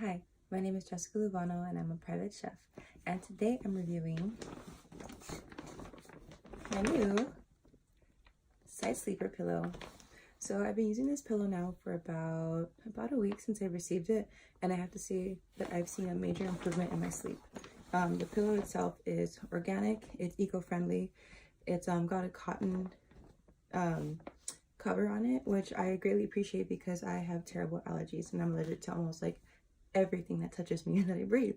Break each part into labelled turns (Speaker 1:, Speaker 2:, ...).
Speaker 1: Hi, my name is Jessica Luvano and I'm a private chef. And today I'm reviewing my new side sleeper pillow. So I've been using this pillow now for about a week since I received it, and I have to say that I've seen a major improvement in my sleep. The pillow itself is organic, it's eco-friendly, it's got a cotton cover on it, which I greatly appreciate because I have terrible allergies and I'm allergic to almost like everything that touches me and that I breathe.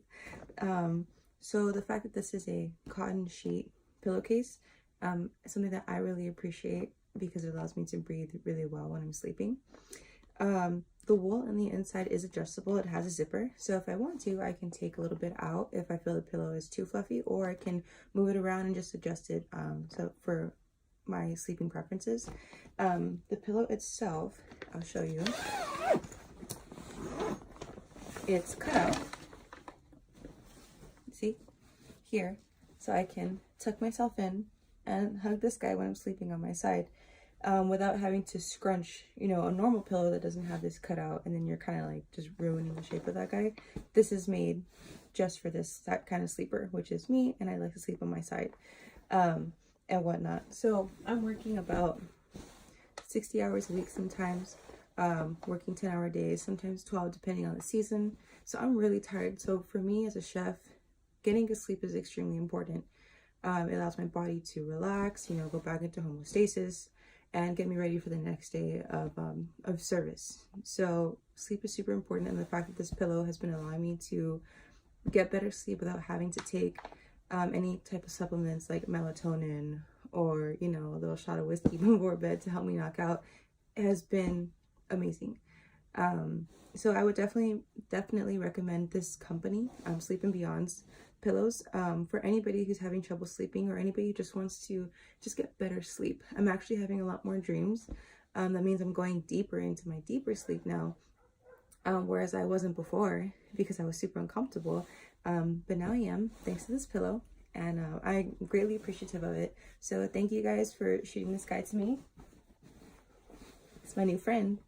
Speaker 1: So the fact that this is a cotton sheet pillowcase, something that I really appreciate because it allows me to breathe really well when I'm sleeping. The wool on the inside is adjustable. It has a zipper, so if I want to, I can take a little bit out if I feel the pillow is too fluffy, or I can move it around and just adjust it so for my sleeping preferences. The pillow itself, I'll show you. It's cut out, see here, so I can tuck myself in and hug this guy when I'm sleeping on my side, without having to scrunch, you know, a normal pillow that doesn't have this cut out, and then you're kind of like just ruining the shape of that guy. This is made just for that kind of sleeper, which is me, and I like to sleep on my side and whatnot. So I'm working about 60 hours a week sometimes, working 10-hour days, sometimes 12 depending on the season. So I'm really tired. So for me as a chef, getting good sleep is extremely important. It allows my body to relax, you know, go back into homeostasis and get me ready for the next day of service. So sleep is super important, and the fact that this pillow has been allowing me to get better sleep without having to take any type of supplements like melatonin or, you know, a little shot of whiskey before bed to help me knock out, has been amazing. So I would definitely recommend this company, Sleep and Beyond's pillows, for anybody who's having trouble sleeping or anybody who just wants to just get better sleep. I'm actually having a lot more dreams. That means I'm going deeper into my deeper sleep now, whereas I wasn't before because I was super uncomfortable. But now I am, thanks to this pillow, and I'm greatly appreciative of it. So thank you guys for shooting this guy to me. It's my new friend.